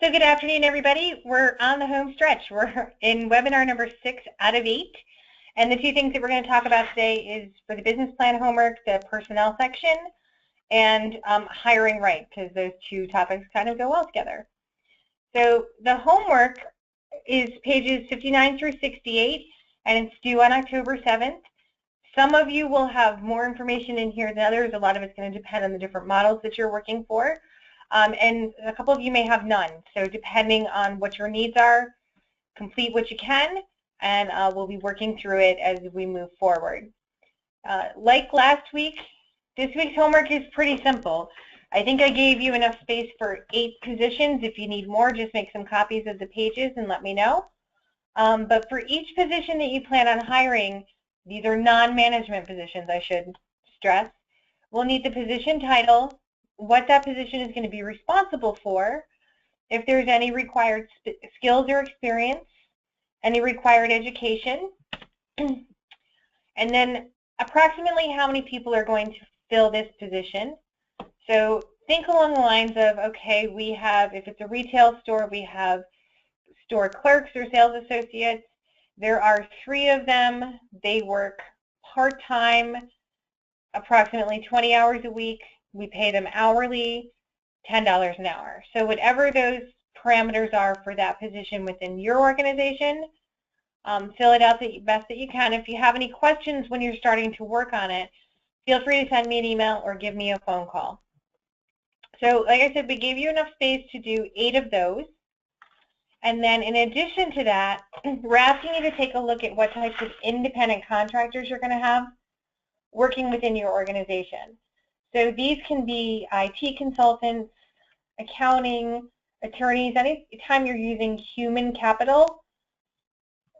So good afternoon, everybody. We're on the home stretch. We're in webinar number 6 out of 8. And the two things that we're going to talk about today is for the business plan homework, the personnel section, and hiring right, because those two topics kind of go well together. So the homework is pages 59 through 68, and it's due on October 7th. Some of you will have more information in here than others. A lot of it's going to depend on the different models that you're working for. And a couple of you may have none. So depending on what your needs are, complete what you can, and we'll be working through it as we move forward. Like last week, this week's homework is pretty simple. I think I gave you enough space for 8 positions. If you need more, just make some copies of the pages and let me know. But for each position that you plan on hiring, these are non-management positions, I should stress. We'll need the position title, what that position is going to be responsible for, if there's any required skills or experience, any required education, and then approximately how many people are going to fill this position. So think along the lines of, okay, we have, if it's a retail store, we have store clerks or sales associates. There are 3 of them. They work part-time, approximately 20 hours a week. We pay them hourly, $10 an hour. So whatever those parameters are for that position within your organization, fill it out the best that you can. If you have any questions when you're starting to work on it, feel free to send me an email or give me a phone call. So like I said, we gave you enough space to do 8 of those. And then in addition to that, we're asking you to take a look at what types of independent contractors you're going to have working within your organization. So these can be IT consultants, accounting, attorneys, any time you're using human capital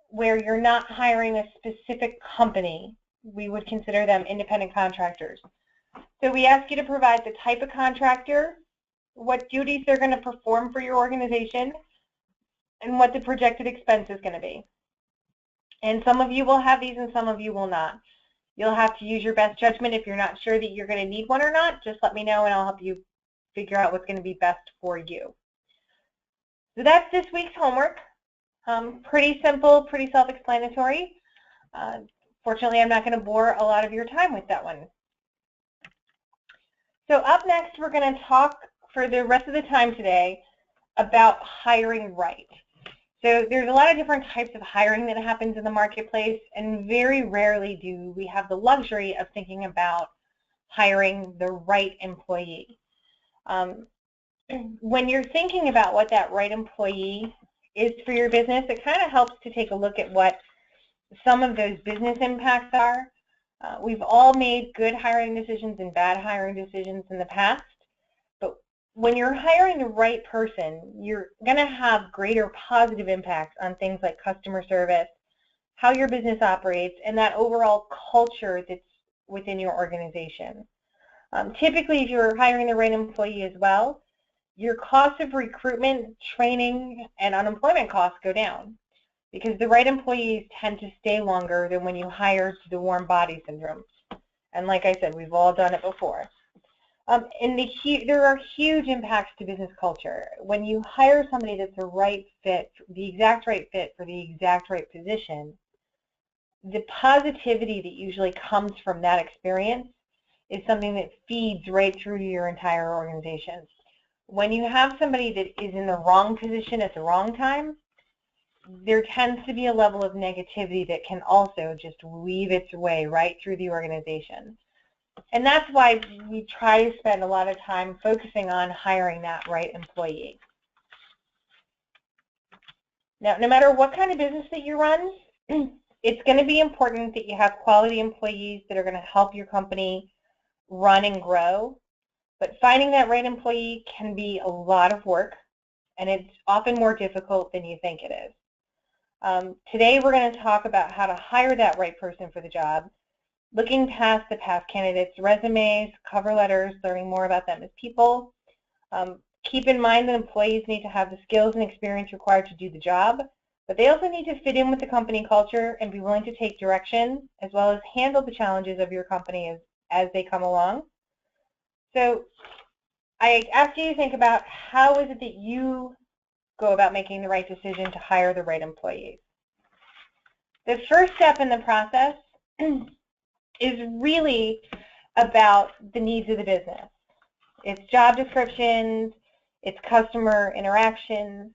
where you're not hiring a specific company, we would consider them independent contractors. So we ask you to provide the type of contractor, what duties they're going to perform for your organization, and what the projected expense is going to be. And some of you will have these and some of you will not. You'll have to use your best judgment. If you're not sure that you're going to need one or not, just let me know and I'll help you figure out what's going to be best for you. So that's this week's homework. Pretty simple, pretty self-explanatory. Fortunately, I'm not going to bore a lot of your time with that one. So up next, we're going to talk for the rest of the time today about hiring right. So there's a lot of different types of hiring that happens in the marketplace, and very rarely do we have the luxury of thinking about hiring the right employee. When you're thinking about what that right employee is for your business, it kind of helps to take a look at what some of those business impacts are. We've all made good hiring decisions and bad hiring decisions in the past. When you're hiring the right person, you're going to have greater positive impacts on things like customer service, how your business operates, and that overall culture that's within your organization. Typically, if you're hiring the right employee as well, your costs of recruitment, training, and unemployment costs go down because the right employees tend to stay longer than when you hire the warm body syndrome. And like I said, we've all done it before. There are huge impacts to business culture. When you hire somebody that's the right fit, the exact right fit for the exact right position, the positivity that usually comes from that experience is something that feeds right through to your entire organization. When you have somebody that is in the wrong position at the wrong time, there tends to be a level of negativity that can also just weave its way right through the organization. And that's why we try to spend a lot of time focusing on hiring that right employee. Now, no matter what kind of business that you run, it's going to be important that you have quality employees that are going to help your company run and grow. But finding that right employee can be a lot of work, and it's often more difficult than you think it is. Today, we're going to talk about how to hire that right person for the job, looking past the past candidates' resumes, cover letters, learning more about them as people. Keep in mind that employees need to have the skills and experience required to do the job, but they also need to fit in with the company culture and be willing to take direction, as well as handle the challenges of your company as they come along. So I ask you to think about how is it that you go about making the right decision to hire the right employees. The first step in the process is really about the needs of the business. It's job descriptions, it's customer interactions.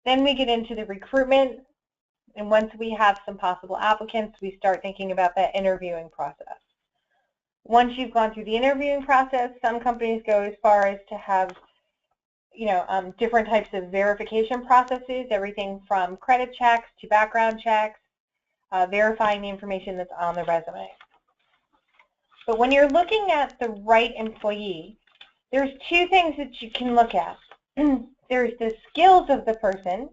Then we get into the recruitment, and once we have some possible applicants, we start thinking about that interviewing process. Once you've gone through the interviewing process, some companies go as far as to have different types of verification processes, everything from credit checks to background checks, verifying the information that's on the resume. But when you're looking at the right employee, there's two things that you can look at. There's the skills of the person,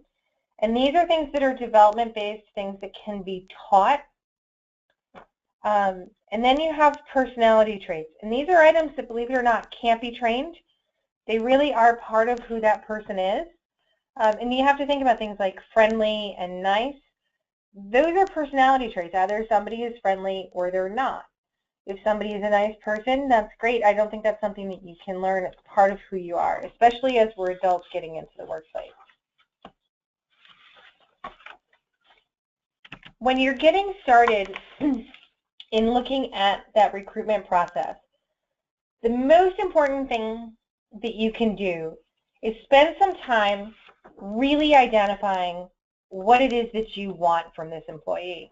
and these are things that are development-based, things that can be taught. And then you have personality traits, and these are items that, believe it or not, can't be trained. They really are part of who that person is. And you have to think about things like friendly and nice. Those are personality traits. Either somebody is friendly or they're not. If somebody is a nice person, that's great. I don't think that's something that you can learn. It's part of who you are, especially as we're adults getting into the workplace. When you're getting started in looking at that recruitment process, the most important thing that you can do is spend some time really identifying what it is that you want from this employee.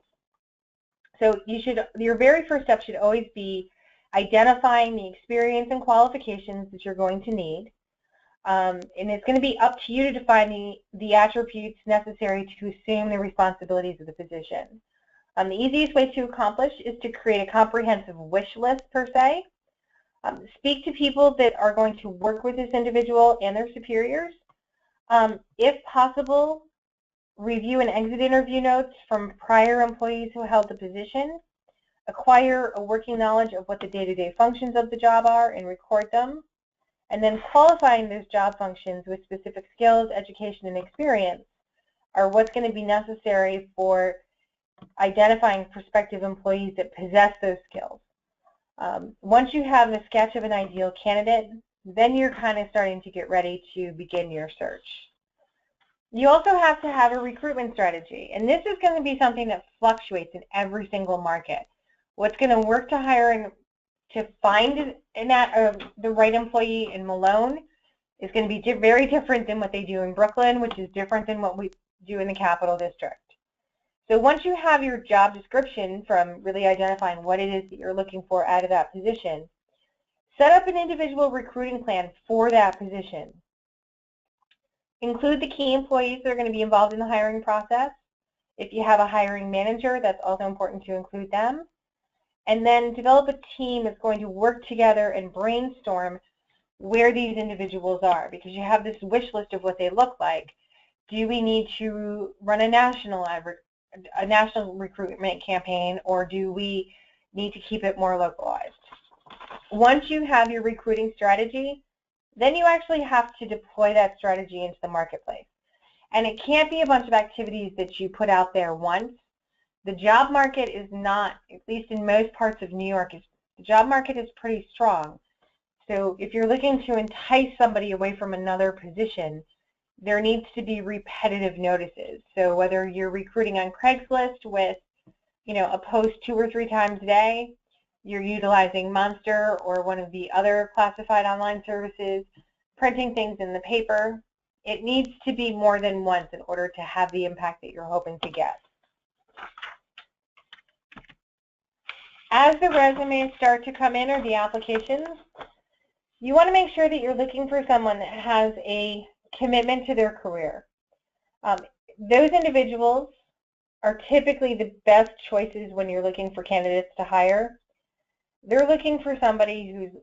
So your very first step should always be identifying the experience and qualifications that you're going to need. And it's going to be up to you to define the attributes necessary to assume the responsibilities of the position. The easiest way to accomplish is to create a comprehensive wish list, per se. Speak to people that are going to work with this individual and their superiors. If possible, review and exit interview notes from prior employees who held the position. Acquire a working knowledge of what the day-to-day functions of the job are and record them. And then qualifying those job functions with specific skills, education, and experience are what's going to be necessary for identifying prospective employees that possess those skills. Once you have the sketch of an ideal candidate, then you're kind of starting to get ready to begin your search. You also have to have a recruitment strategy, and this is going to be something that fluctuates in every single market. What's going to work to hire and to find the right employee in Malone is going to be very different than what they do in Brooklyn, which is different than what we do in the Capital District. So once you have your job description from really identifying what it is that you're looking for out of that position, set up an individual recruiting plan for that position. Include the key employees that are going to be involved in the hiring process. If you have a hiring manager, that's also important to include them. And then develop a team that's going to work together and brainstorm where these individuals are, because you have this wish list of what they look like. Do we need to run a national recruitment campaign, or do we need to keep it more localized? Once you have your recruiting strategy, then you actually have to deploy that strategy into the marketplace. And it can't be a bunch of activities that you put out there once. The job market is not, at least in most parts of New York, the job market is pretty strong. So if you're looking to entice somebody away from another position, there needs to be repetitive notices. So whether you're recruiting on Craigslist with, a post 2 or 3 times a day, you're utilizing Monster or one of the other classified online services, printing things in the paper, it needs to be more than once in order to have the impact that you're hoping to get. As the resumes start to come in, or the applications, you want to make sure that you're looking for someone that has a commitment to their career. Those individuals are typically the best choices when you're looking for candidates to hire. They're looking for somebody who's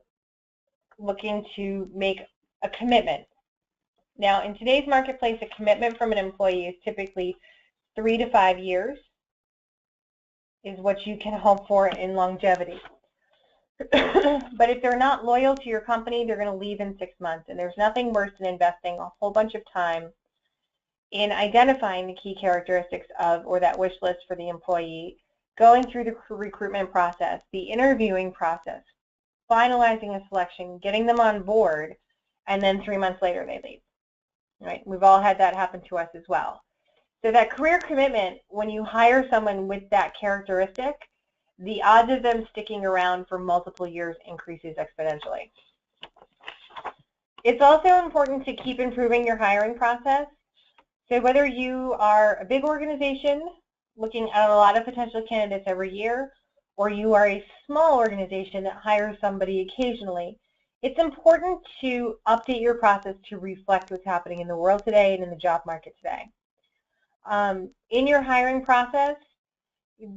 looking to make a commitment. Now, in today's marketplace, a commitment from an employee is typically 3 to 5 years is what you can hope for in longevity. But if they're not loyal to your company, they're going to leave in 6 months. And there's nothing worse than investing a whole bunch of time in identifying the key characteristics of, or that wish list for the employee, going through the recruitment process, the interviewing process, finalizing a selection, getting them on board, and then 3 months later they leave. right? We've all had that happen to us as well. So that career commitment, when you hire someone with that characteristic, the odds of them sticking around for multiple years increases exponentially. It's also important to keep improving your hiring process. So whether you are a big organization looking at a lot of potential candidates every year, or you are a small organization that hires somebody occasionally, it's important to update your process to reflect what's happening in the world today and in the job market today. In your hiring process,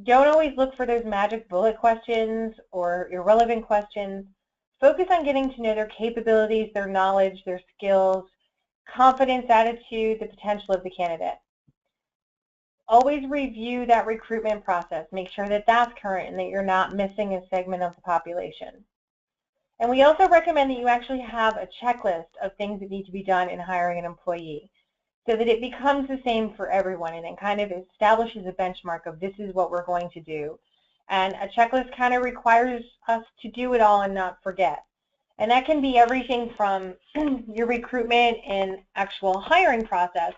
don't always look for those magic bullet questions or irrelevant questions. Focus on getting to know their capabilities, their knowledge, their skills, confidence, attitude, the potential of the candidate. Always review that recruitment process. Make sure that that's current and that you're not missing a segment of the population. And we also recommend that you actually have a checklist of things that need to be done in hiring an employee so that it becomes the same for everyone and it kind of establishes a benchmark of this is what we're going to do. And a checklist kind of requires us to do it all and not forget. And that can be everything from your recruitment and actual hiring process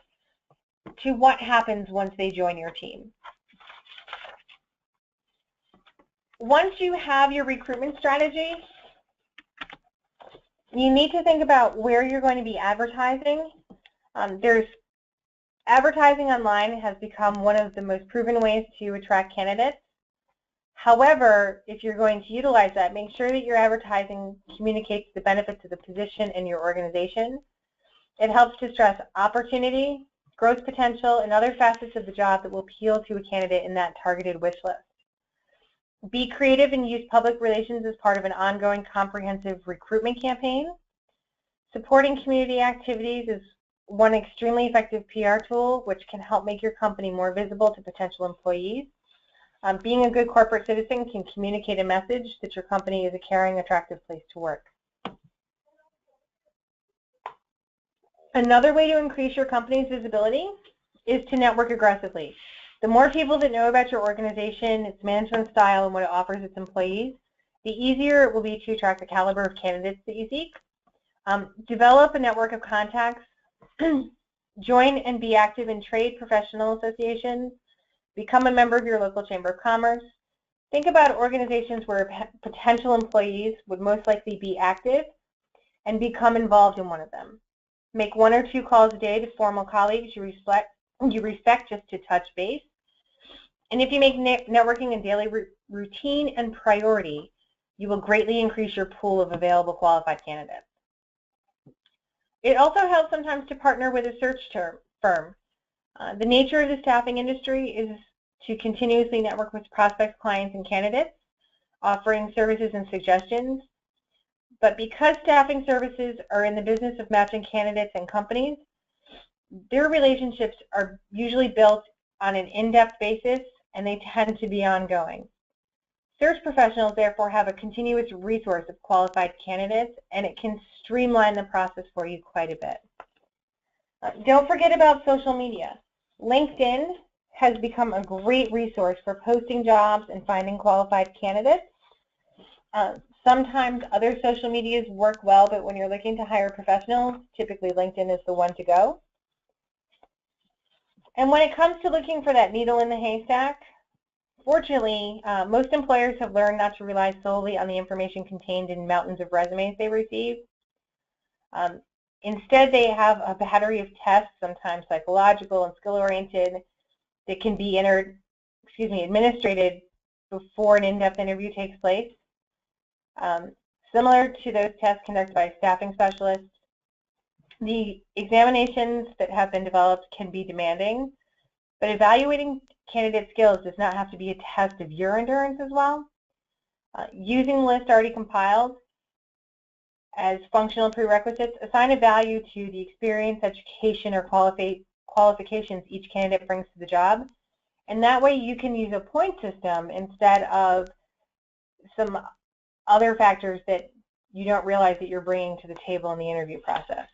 to what happens once they join your team. Once you have your recruitment strategy, you need to think about where you're going to be advertising. Advertising online has become one of the most proven ways to attract candidates. However, if you're going to utilize that, make sure that your advertising communicates the benefits of the position in your organization. It helps to stress opportunity, growth potential, and other facets of the job that will appeal to a candidate in that targeted wish list. Be creative and use public relations as part of an ongoing comprehensive recruitment campaign. Supporting community activities is one extremely effective PR tool which can help make your company more visible to potential employees. Being a good corporate citizen can communicate a message that your company is a caring, attractive place to work. Another way to increase your company's visibility is to network aggressively. The more people that know about your organization, its management style, and what it offers its employees, the easier it will be to attract the caliber of candidates that you seek. Develop a network of contacts. Join and be active in trade professional associations. Become a member of your local chamber of commerce. Think about organizations where potential employees would most likely be active and become involved in one of them. Make 1 or 2 calls a day to formal colleagues you respect just to touch base. And if you make networking a daily routine and priority, you will greatly increase your pool of available qualified candidates. It also helps sometimes to partner with a search firm. The nature of the staffing industry is to continuously network with prospects, clients, and candidates, offering services and suggestions. But because staffing services are in the business of matching candidates and companies, their relationships are usually built on an in-depth basis, and they tend to be ongoing. Search professionals, therefore, have a continuous resource of qualified candidates, and it can streamline the process for you quite a bit. Don't forget about social media. LinkedIn has become a great resource for posting jobs and finding qualified candidates. Sometimes other social medias work well, but when you're looking to hire professionals, typically LinkedIn is the one to go. And when it comes to looking for that needle in the haystack, fortunately, most employers have learned not to rely solely on the information contained in mountains of resumes they receive. Instead, they have a battery of tests, sometimes psychological and skill-oriented, that can be administrated before an in-depth interview takes place. Similar to those tests conducted by staffing specialists, the examinations that have been developed can be demanding, but evaluating candidate skills does not have to be a test of your endurance as well. Using lists already compiled as functional prerequisites, assign a value to the experience, education, or qualifications each candidate brings to the job, and that way you can use a point system instead of some other factors that you don't realize that you're bringing to the table in the interview process.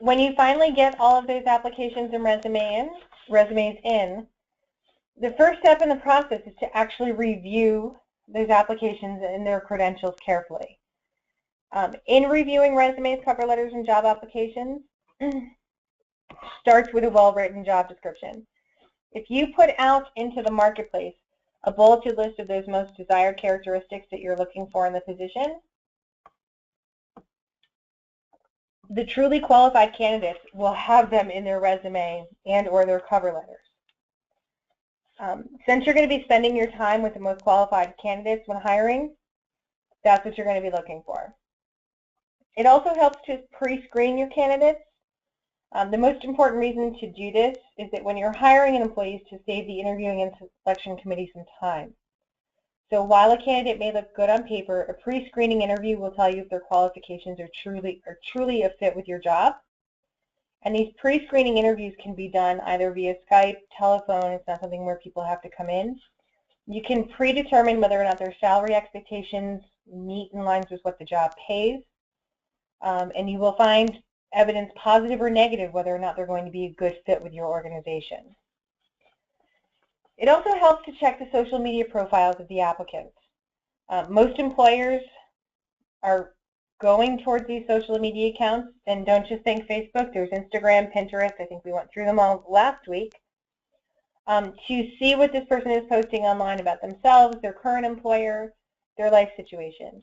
When you finally get all of those applications and resumes in, the first step in the process is to actually review those applications and their credentials carefully. In reviewing resumes, cover letters, and job applications, starts with a well-written job description. If you put out into the marketplace a bulleted list of those most desired characteristics that you're looking for in the position, the truly qualified candidates will have them in their resume and or their cover letters. Since you're going to be spending your time with the most qualified candidates when hiring, that's what you're going to be looking for. It also helps to pre-screen your candidates. The most important reason to do this is that when you're hiring an employee is to save the interviewing and selection committee some time. So while a candidate may look good on paper, a pre-screening interview will tell you if their qualifications are truly a fit with your job. And these pre-screening interviews can be done either via Skype, telephone. It's not something where people have to come in. You can predetermine whether or not their salary expectations meet in lines with what the job pays. And you will find evidence, positive or negative, whether or not they're going to be a good fit with your organization. It also helps to check the social media profiles of the applicants. Most employers are going towards these social media accounts, and don't just think Facebook. There's Instagram, Pinterest. I think we went through them all last week. To see what this person is posting online about themselves, their current employer, their life situation.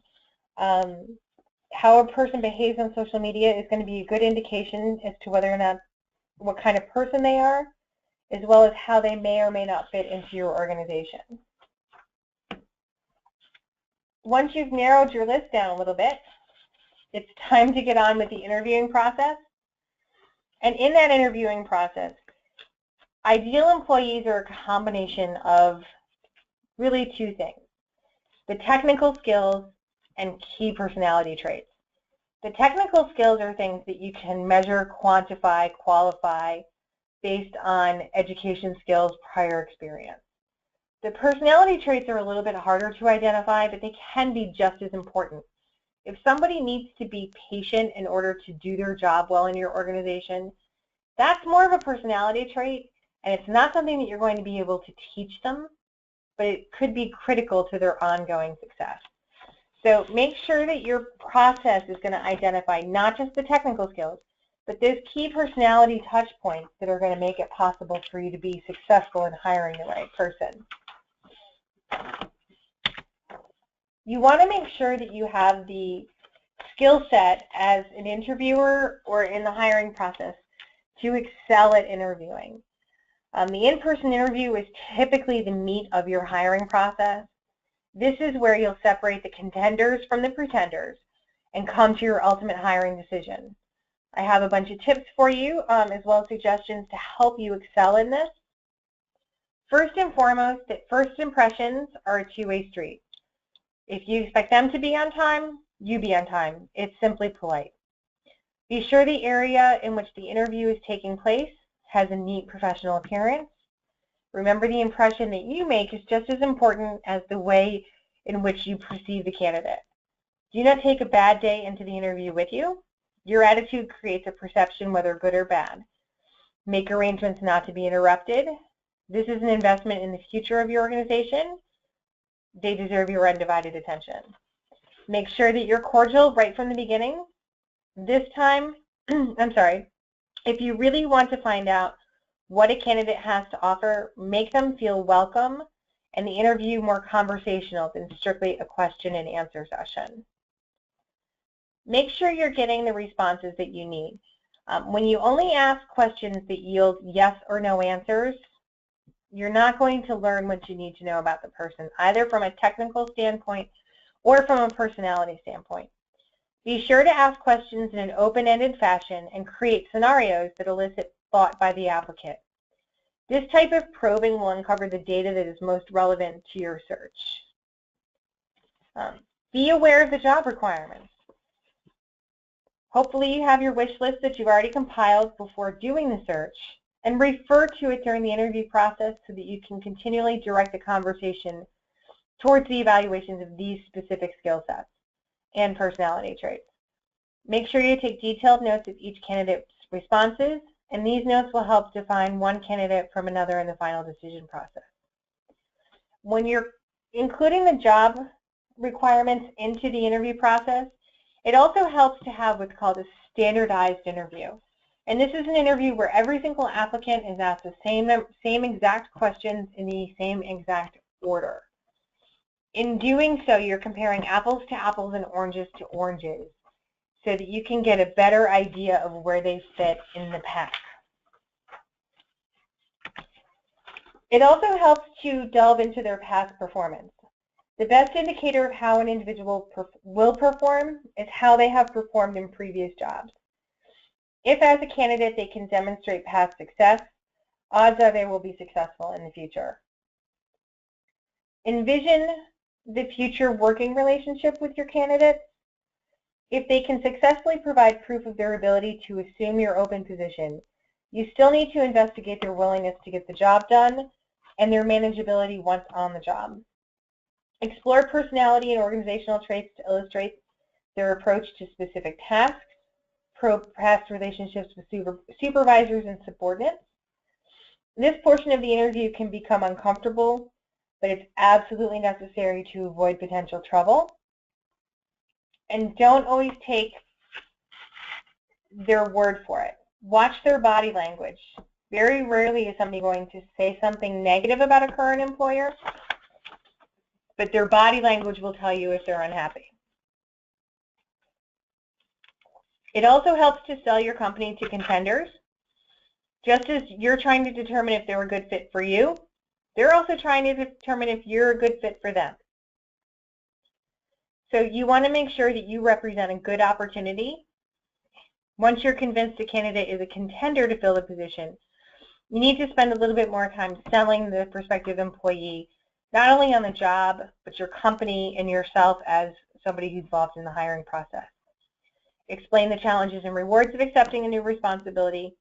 How a person behaves on social media is going to be a good indication as to whether or not what kind of person they are, as well as how they may or may not fit into your organization. Once you've narrowed your list down a little bit, it's time to get on with the interviewing process. And in that interviewing process, ideal employees are a combination of really two things: the technical skills and key personality traits. The technical skills are things that you can measure, quantify, qualify based on education skills, prior experience. The personality traits are a little bit harder to identify, but they can be just as important. If somebody needs to be patient in order to do their job well in your organization, that's more of a personality trait, and it's not something that you're going to be able to teach them, but it could be critical to their ongoing success. So make sure that your process is going to identify not just the technical skills, but those key personality touch points that are going to make it possible for you to be successful in hiring the right person. You want to make sure that you have the skill set as an interviewer or in the hiring process to excel at interviewing. The in-person interview is typically the meat of your hiring process. This is where you'll separate the contenders from the pretenders and come to your ultimate hiring decision. I have a bunch of tips for you, as well as suggestions to help you excel in this. First and foremost, that first impressions are a two-way street. If you expect them to be on time, you be on time. It's simply polite. Be sure the area in which the interview is taking place has a neat professional appearance. Remember, the impression that you make is just as important as the way in which you perceive the candidate. Do not take a bad day into the interview with you. Your attitude creates a perception, whether good or bad. Make arrangements not to be interrupted. This is an investment in the future of your organization. They deserve your undivided attention. Make sure that you're cordial right from the beginning. This time, if you really want to find out what a candidate has to offer, make them feel welcome and the interview more conversational than strictly a question and answer session. Make sure you're getting the responses that you need. When you only ask questions that yield yes or no answers, you're not going to learn what you need to know about the person, either from a technical standpoint or from a personality standpoint. Be sure to ask questions in an open-ended fashion and create scenarios that elicit thought by the applicant. This type of probing will uncover the data that is most relevant to your search. Be aware of the job requirements. Hopefully you have your wish list that you've already compiled before doing the search, and refer to it during the interview process so that you can continually direct the conversation towards the evaluations of these specific skill sets and personality traits. Make sure you take detailed notes of each candidate's responses, and these notes will help define one candidate from another in the final decision process. When you're including the job requirements into the interview process, It also helps to have what's called a standardized interview. And this is an interview where every single applicant is asked the same exact questions in the same exact order. In doing so, you're comparing apples to apples and oranges to oranges so that you can get a better idea of where they fit in the pack. It also helps to delve into their past performance. The best indicator of how an individual will perform is how they have performed in previous jobs. If as a candidate they can demonstrate past success, odds are they will be successful in the future. Envision the future working relationship with your candidates. If they can successfully provide proof of their ability to assume your open position, you still need to investigate their willingness to get the job done and their manageability once on the job. Explore personality and organizational traits to illustrate their approach to specific tasks, probe past relationships with supervisors and subordinates. This portion of the interview can become uncomfortable, but it's absolutely necessary to avoid potential trouble. And don't always take their word for it. Watch their body language. Very rarely is somebody going to say something negative about a current employer, but their body language will tell you if they're unhappy. It also helps to sell your company to contenders. Just as you're trying to determine if they're a good fit for you, they're also trying to determine if you're a good fit for them. So you want to make sure that you represent a good opportunity. Once you're convinced a candidate is a contender to fill the position, you need to spend a little bit more time selling the prospective employee, not only on the job, but your company and yourself as somebody who's involved in the hiring process. Explain the challenges and rewards of accepting a new responsibility,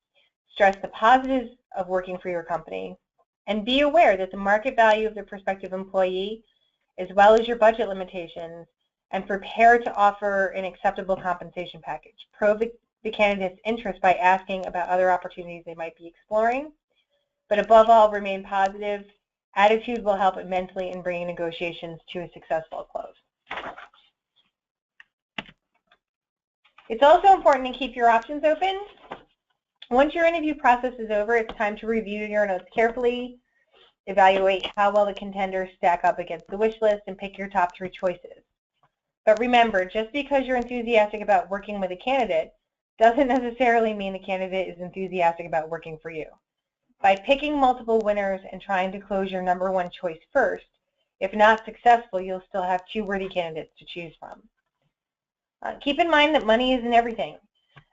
stress the positives of working for your company, and be aware that the market value of the prospective employee, as well as your budget limitations, and prepare to offer an acceptable compensation package. Probe the candidate's interest by asking about other opportunities they might be exploring, but above all, remain positive. Attitude will help immensely in bringing negotiations to a successful close. It's also important to keep your options open. Once your interview process is over, it's time to review your notes carefully, evaluate how well the contenders stack up against the wish list, and pick your top 3 choices. But remember, just because you're enthusiastic about working with a candidate doesn't necessarily mean the candidate is enthusiastic about working for you. By picking multiple winners and trying to close your #1 choice first, if not successful, you'll still have 2 worthy candidates to choose from. Keep in mind that money isn't everything.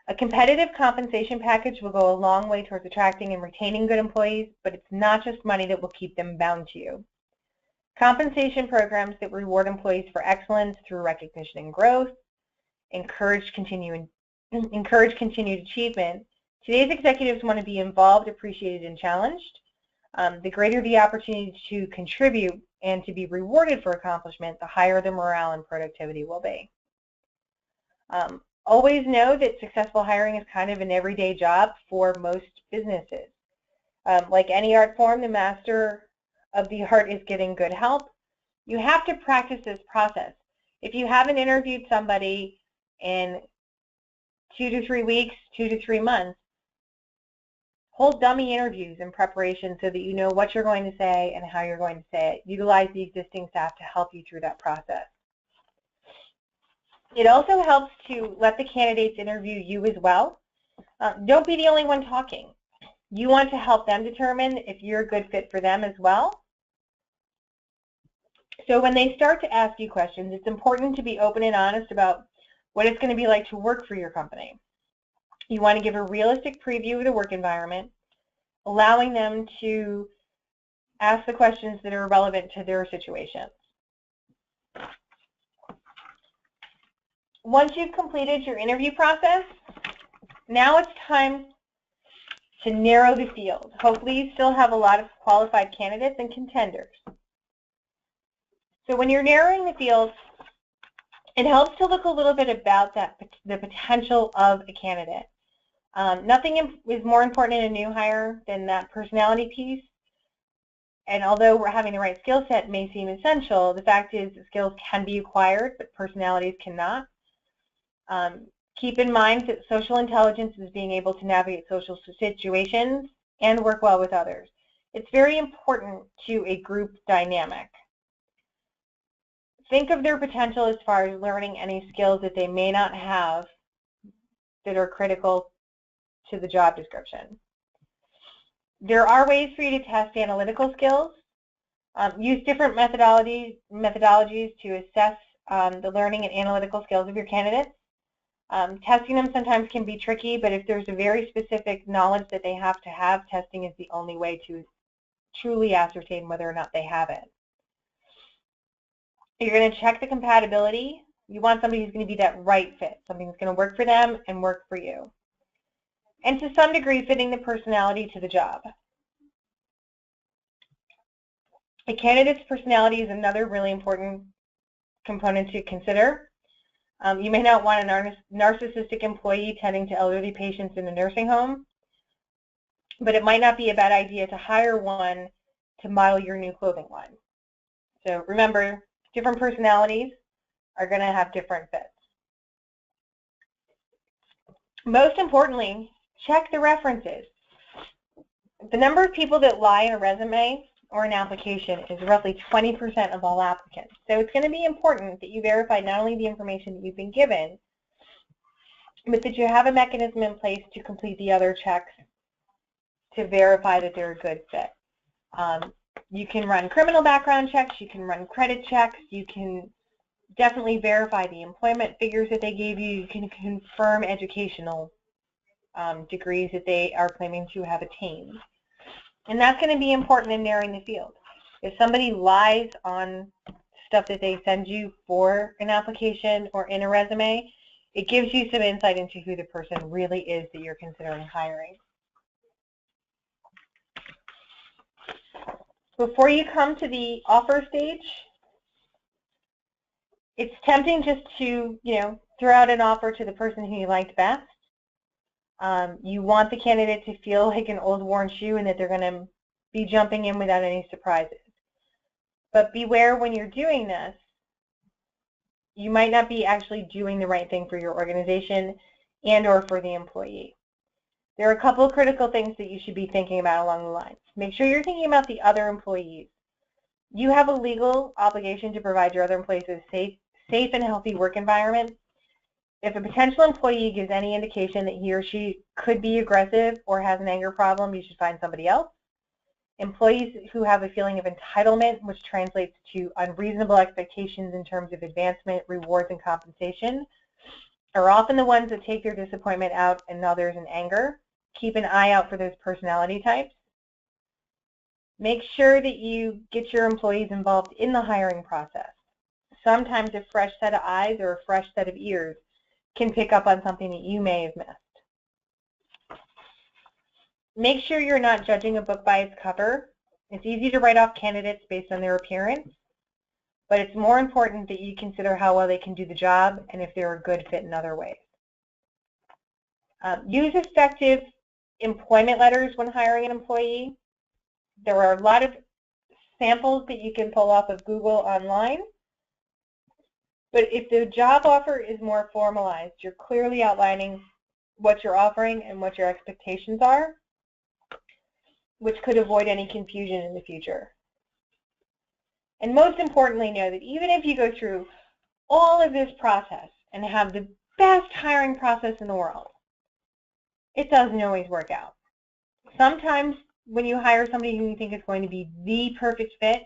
A competitive compensation package will go a long way towards attracting and retaining good employees, but it's not just money that will keep them bound to you. Compensation programs that reward employees for excellence through recognition and growth, encourage continued achievement. Today's executives want to be involved, appreciated, and challenged. The greater the opportunity to contribute and to be rewarded for accomplishment, the higher the morale and productivity will be. Always know that successful hiring is kind of an everyday job for most businesses. Like any art form, the master of the art is getting good help. You have to practice this process. If you haven't interviewed somebody in 2 to 3 weeks, 2 to 3 months, hold dummy interviews in preparation so that you know what you're going to say and how you're going to say it. Utilize the existing staff to help you through that process. It also helps to let the candidates interview you as well. Don't be the only one talking. You want to help them determine if you're a good fit for them as well. So when they start to ask you questions, it's important to be open and honest about what it's going to be like to work for your company. You want to give a realistic preview of the work environment, allowing them to ask the questions that are relevant to their situation. Once you've completed your interview process, now it's time to narrow the field. Hopefully you still have a lot of qualified candidates and contenders. So when you're narrowing the field, it helps to look a little bit about the potential of a candidate. Nothing is more important in a new hire than that personality piece. And although having the right skill set may seem essential, the fact is that skills can be acquired, but personalities cannot. Keep in mind that social intelligence is being able to navigate social situations and work well with others. It's very important to a group dynamic. Think of their potential as far as learning any skills that they may not have that are critical to the job description. There are ways for you to test analytical skills. Use different methodologies to assess the learning and analytical skills of your candidates. Testing them sometimes can be tricky, but if there's a very specific knowledge that they have to have, testing is the only way to truly ascertain whether or not they have it. You're going to check the compatibility. You want somebody who's going to be that right fit, something that's going to work for them and work for you. And to some degree, fitting the personality to the job. A candidate's personality is another really important component to consider. You may not want a narcissistic employee tending to elderly patients in a nursing home, but it might not be a bad idea to hire one to model your new clothing line. So remember, different personalities are going to have different fits. Most importantly, check the references. The number of people that lie in a resume or an application is roughly 20% of all applicants. So it's going to be important that you verify not only the information that you've been given, but that you have a mechanism in place to complete the other checks to verify that they're a good fit. You can run criminal background checks, you can run credit checks, you can definitely verify the employment figures that they gave you, you can confirm educational degrees that they are claiming to have attained. And that's going to be important in narrowing the field. If somebody lies on stuff that they send you for an application or in a resume, it gives you some insight into who the person really is that you're considering hiring. Before you come to the offer stage, it's tempting just to, throw out an offer to the person who you liked best. You want the candidate to feel like an old worn shoe and that they're going to be jumping in without any surprises. But beware when you're doing this, you might not be actually doing the right thing for your organization and or for the employee. There are a couple of critical things that you should be thinking about along the lines. Make sure you're thinking about the other employees. You have a legal obligation to provide your other employees a safe and healthy work environment. If a potential employee gives any indication that he or she could be aggressive or has an anger problem, you should find somebody else. Employees who have a feeling of entitlement, which translates to unreasonable expectations in terms of advancement, rewards, and compensation, are often the ones that take their disappointment out in others in anger. Keep an eye out for those personality types. Make sure that you get your employees involved in the hiring process. Sometimes a fresh set of eyes or a fresh set of ears can pick up on something that you may have missed. Make sure you're not judging a book by its cover. It's easy to write off candidates based on their appearance, but it's more important that you consider how well they can do the job and if they're a good fit in other ways. Use effective employment letters when hiring an employee. There are a lot of samples that you can pull off of Google online. But if the job offer is more formalized, you're clearly outlining what you're offering and what your expectations are, which could avoid any confusion in the future. And most importantly, know that even if you go through all of this process and have the best hiring process in the world, it doesn't always work out. Sometimes when you hire somebody who you think is going to be the perfect fit,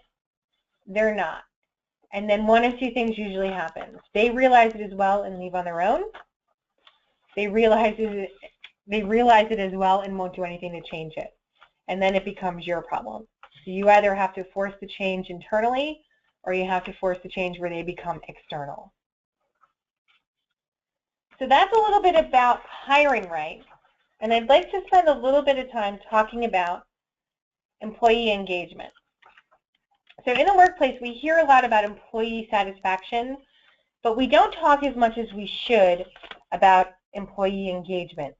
they're not. And then one of two things usually happens. They realize it as well and leave on their own. They realize it as well and won't do anything to change it. And then it becomes your problem. So you either have to force the change internally or you have to force the change where they become external. So that's a little bit about hiring right. And I'd like to spend a little bit of time talking about employee engagement. So in the workplace, we hear a lot about employee satisfaction, but we don't talk as much as we should about employee engagement.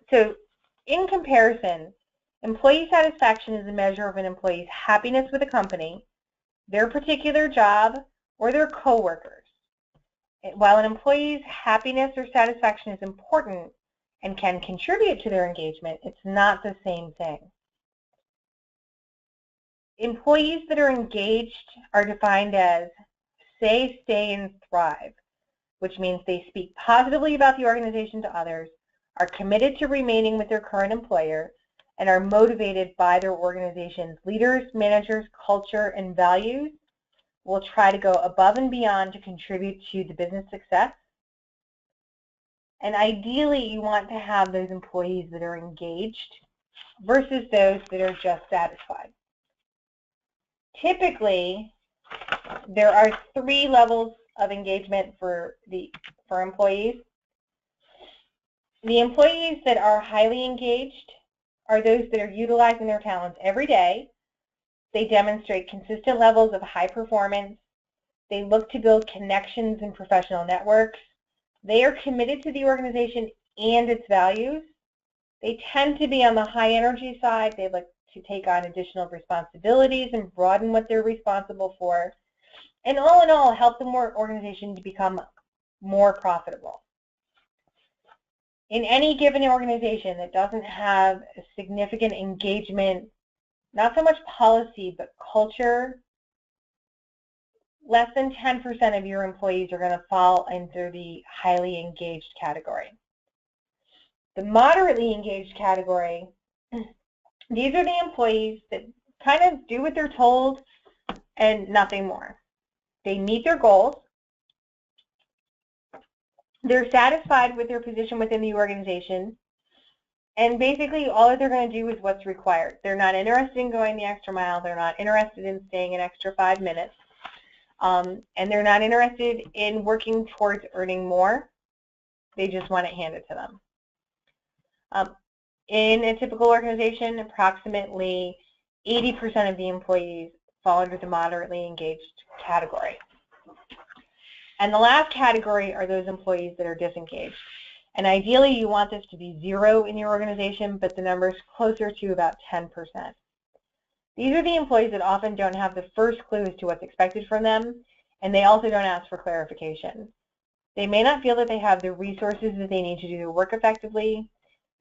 So in comparison, employee satisfaction is a measure of an employee's happiness with a company, their particular job, or their coworkers. While an employee's happiness or satisfaction is important and can contribute to their engagement, it's not the same thing. Employees that are engaged are defined as say, stay, and thrive, which means they speak positively about the organization to others, are committed to remaining with their current employer, and are motivated by their organization's leaders, managers, culture, and values, will try to go above and beyond to contribute to the business success. And ideally, you want to have those employees that are engaged versus those that are just satisfied. Typically, there are 3 levels of engagement for employees. The employees that are highly engaged are those that are utilizing their talents every day. They demonstrate consistent levels of high performance. They look to build connections and professional networks. They are committed to the organization and its values. They tend to be on the high energy side. They like to take on additional responsibilities and broaden what they're responsible for. And all in all, help the organization to become more profitable. In any given organization that doesn't have a significant engagement, not so much policy, but culture, less than 10% of your employees are going to fall into the highly engaged category. The moderately engaged category, these are the employees that kind of do what they're told and nothing more. They meet their goals. They're satisfied with their position within the organization. And basically, all that they're going to do is what's required. They're not interested in going the extra mile. They're not interested in staying an extra 5 minutes. And they're not interested in working towards earning more. They just want it handed to them. In a typical organization, approximately 80% of the employees fall under the moderately engaged category. And the last category are those employees that are disengaged. And ideally, you want this to be 0 in your organization, but the number is closer to about 10%. These are the employees that often don't have the first clue as to what's expected from them, and they also don't ask for clarification. They may not feel that they have the resources that they need to do their work effectively.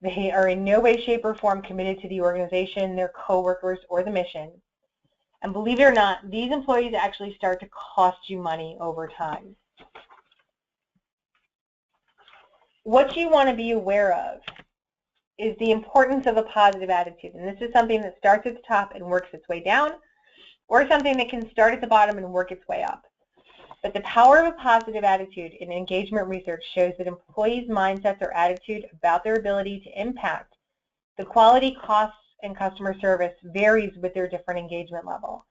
They are in no way, shape, or form committed to the organization, their coworkers, or the mission. And believe it or not, these employees actually start to cost you money over time. What you want to be aware of is the importance of a positive attitude. And this is something that starts at the top and works its way down, or something that can start at the bottom and work its way up. But the power of a positive attitude in engagement research shows that employees' mindsets or attitude about their ability to impact the quality, costs, and customer service varies with their different engagement level.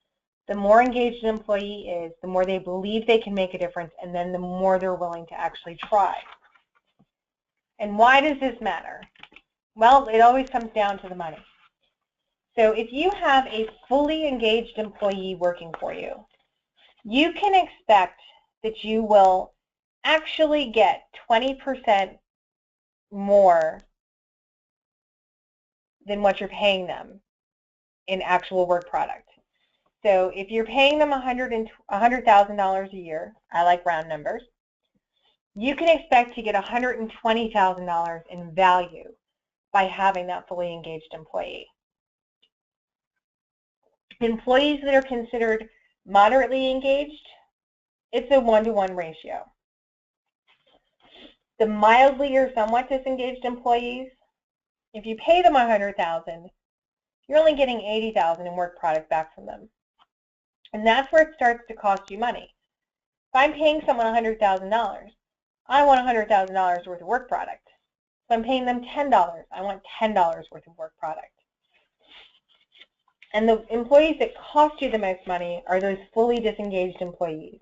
The more engaged an employee is, the more they believe they can make a difference, and then the more they're willing to actually try. And why does this matter? Well, it always comes down to the money. So if you have a fully engaged employee working for you, you can expect that you will actually get 20% more than what you're paying them in actual work product. So if you're paying them $100,000 a year, I like round numbers, you can expect to get $120,000 in value by having that fully engaged employee. Employees that are considered moderately engaged, it's a 1-to-1 ratio. The mildly or somewhat disengaged employees, if you pay them $100,000, you're only getting $80,000 in work product back from them. And that's where it starts to cost you money. If I'm paying someone $100,000, I want $100,000 worth of work product. If I'm paying them $10, I want $10 worth of work product. And the employees that cost you the most money are those fully disengaged employees.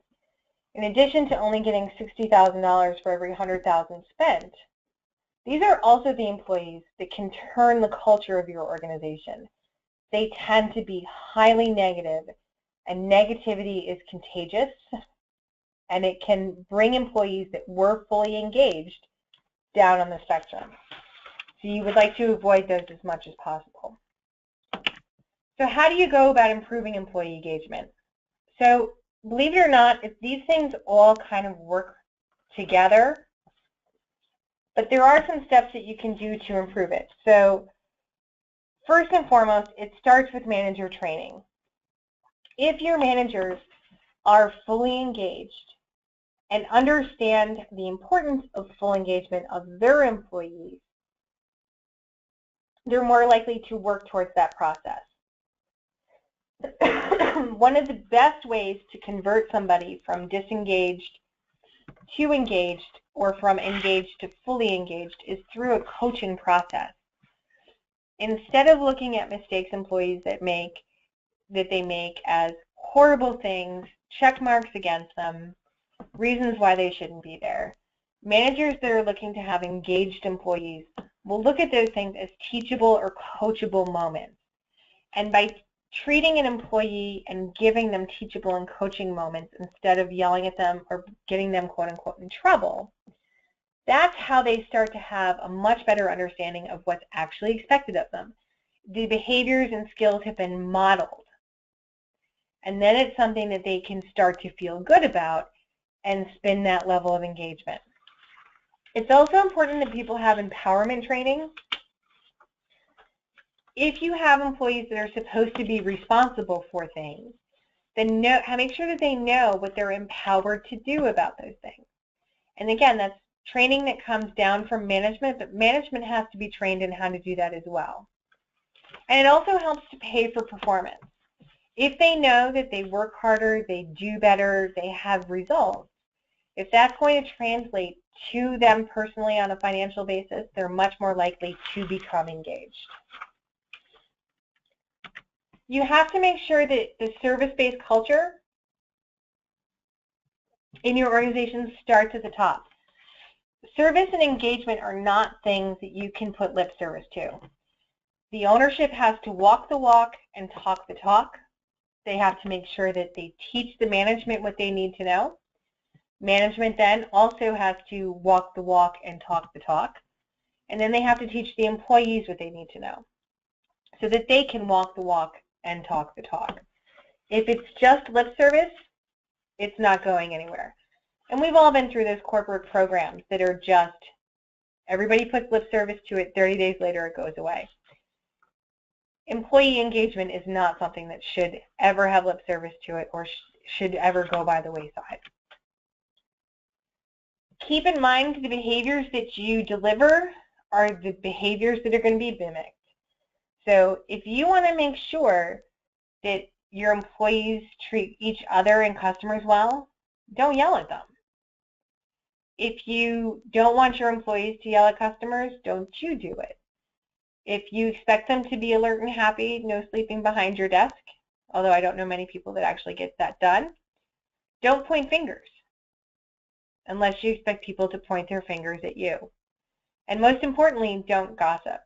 In addition to only getting $60,000 for every $100,000 spent, these are also the employees that can turn the culture of your organization. They tend to be highly negative, and negativity is contagious, and it can bring employees that were fully engaged down on the spectrum. So you would like to avoid those as much as possible. So how do you go about improving employee engagement? So believe it or not, these things all kind of work together, but there are some steps that you can do to improve it. So first and foremost, it starts with manager training. If your managers are fully engaged and understand the importance of full engagement of their employees, they're more likely to work towards that process. One of the best ways to convert somebody from disengaged to engaged or from engaged to fully engaged is through a coaching process. Instead of looking at mistakes employees that they make as horrible things, check marks against them, reasons why they shouldn't be there, managers that are looking to have engaged employees will look at those things as teachable or coachable moments. And by treating an employee and giving them teachable and coaching moments instead of yelling at them or getting them quote unquote in trouble, that's how they start to have a much better understanding of what's actually expected of them. The behaviors and skills have been modeled. And then it's something that they can start to feel good about and spin that level of engagement. It's also important that people have empowerment training. If you have employees that are supposed to be responsible for things, then make sure that they know what they're empowered to do about those things. And again, that's training that comes down from management, but management has to be trained in how to do that as well. And it also helps to pay for performance. If they know that they work harder, they do better, they have results, if that's going to translate to them personally on a financial basis, they're much more likely to become engaged. You have to make sure that the service-based culture in your organization starts at the top. Service and engagement are not things that you can put lip service to. The ownership has to walk the walk and talk the talk. They have to make sure that they teach the management what they need to know. Management then also has to walk the walk and talk the talk. And then they have to teach the employees what they need to know so that they can walk the walk and talk the talk. If it's just lip service, it's not going anywhere. And we've all been through those corporate programs that are just, everybody puts lip service to it, 30 days later it goes away. Employee engagement is not something that should ever have lip service to it or should ever go by the wayside. Keep in mind the behaviors that you deliver are the behaviors that are going to be mimicked. So if you want to make sure that your employees treat each other and customers well, don't yell at them. If you don't want your employees to yell at customers, don't you do it. If you expect them to be alert and happy, no sleeping behind your desk, although I don't know many people that actually get that done, don't point fingers unless you expect people to point their fingers at you. And most importantly, don't gossip.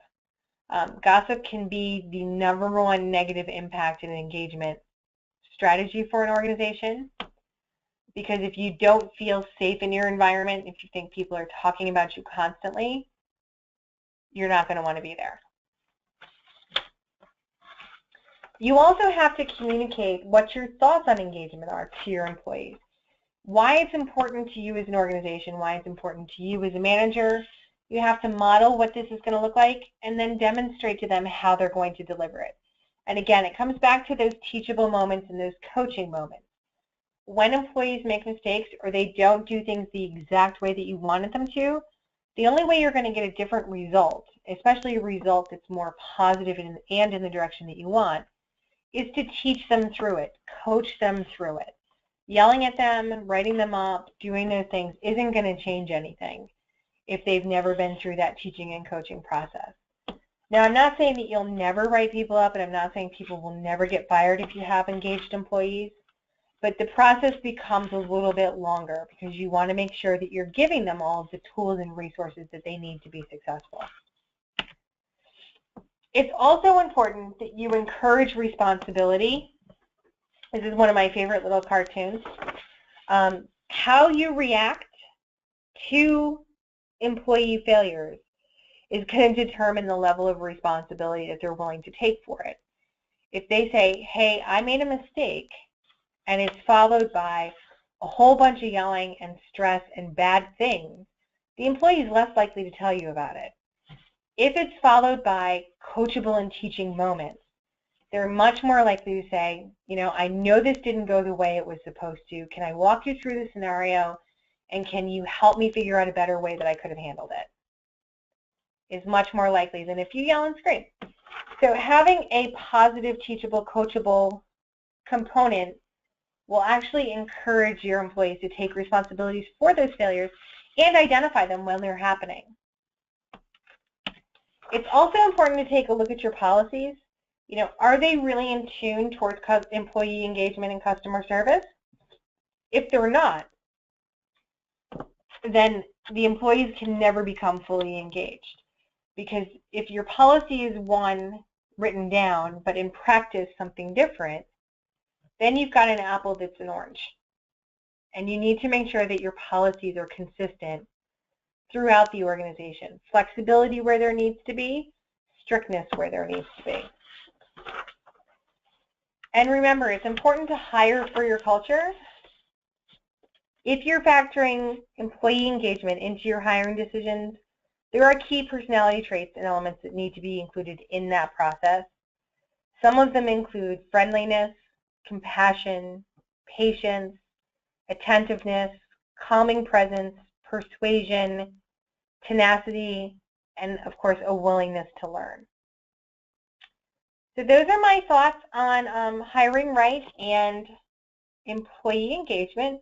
Gossip can be the #1 negative impact in an engagement strategy for an organization, because if you don't feel safe in your environment, if you think people are talking about you constantly, you're not going to want to be there. You also have to communicate what your thoughts on engagement are to your employees. Why it's important to you as an organization, why it's important to you as a manager. You have to model what this is going to look like and then demonstrate to them how they're going to deliver it. And again, it comes back to those teachable moments and those coaching moments. When employees make mistakes or they don't do things the exact way that you wanted them to, the only way you're going to get a different result, especially a result that's more positive and in the direction that you want, is to teach them through it, coach them through it. Yelling at them, writing them up, doing those things isn't going to change anything if they've never been through that teaching and coaching process. Now, I'm not saying that you'll never write people up, and I'm not saying people will never get fired if you have engaged employees, but the process becomes a little bit longer because you want to make sure that you're giving them all of the tools and resources that they need to be successful. It's also important that you encourage responsibility. This is one of my favorite little cartoons. How you react to employee failures is going to determine the level of responsibility that they're willing to take for it. If they say, hey, I made a mistake, and it's followed by, a whole bunch of yelling and stress and bad things, the employee is less likely to tell you about it. If it's followed by coachable and teaching moments, they're much more likely to say, you know, I know this didn't go the way it was supposed to. Can I walk you through the scenario, and can you help me figure out a better way that I could have handled it? Is much more likely than if you yell and scream. So having a positive, teachable, coachable component will actually encourage your employees to take responsibilities for those failures and identify them when they're happening. It's also important to take a look at your policies. You know, are they really in tune towards employee engagement and customer service? If they're not, then the employees can never become fully engaged. Because if your policy is one written down, but in practice something different, then you've got an apple that's an orange. And you need to make sure that your policies are consistent throughout the organization. Flexibility where there needs to be, strictness where there needs to be. And remember, it's important to hire for your culture. If you're factoring employee engagement into your hiring decisions, there are key personality traits and elements that need to be included in that process. Some of them include friendliness, compassion, patience, attentiveness, calming presence, persuasion, tenacity, and of course a willingness to learn. So those are my thoughts on hiring right and employee engagement.